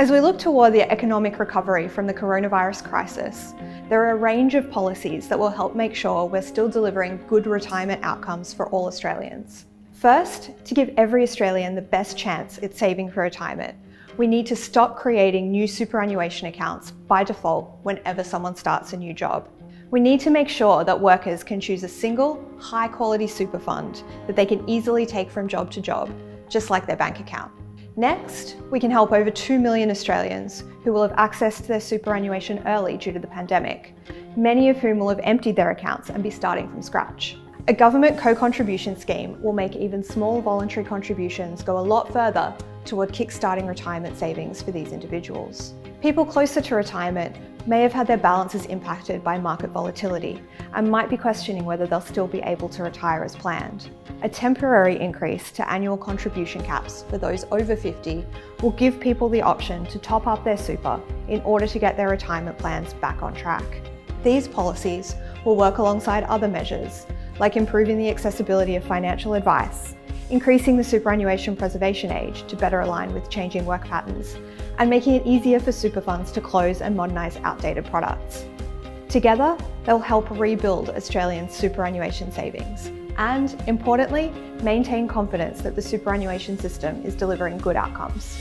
As we look toward the economic recovery from the coronavirus crisis, there are a range of policies that will help make sure we're still delivering good retirement outcomes for all Australians. First, to give every Australian the best chance at saving for retirement, we need to stop creating new superannuation accounts by default whenever someone starts a new job. We need to make sure that workers can choose a single, high-quality super fund that they can easily take from job to job, just like their bank account. Next, we can help over 2 million Australians who will have accessed their superannuation early due to the pandemic, many of whom will have emptied their accounts and be starting from scratch. A government co-contribution scheme will make even small voluntary contributions go a lot further toward kick-starting retirement savings for these individuals. People closer to retirement may have had their balances impacted by market volatility and might be questioning whether they'll still be able to retire as planned. A temporary increase to annual contribution caps for those over 50 will give people the option to top up their super in order to get their retirement plans back on track. These policies will work alongside other measures, like improving the accessibility of financial advice, increasing the superannuation preservation age to better align with changing work patterns, and making it easier for super funds to close and modernise outdated products. Together, they'll help rebuild Australians' superannuation savings and, importantly, maintain confidence that the superannuation system is delivering good outcomes.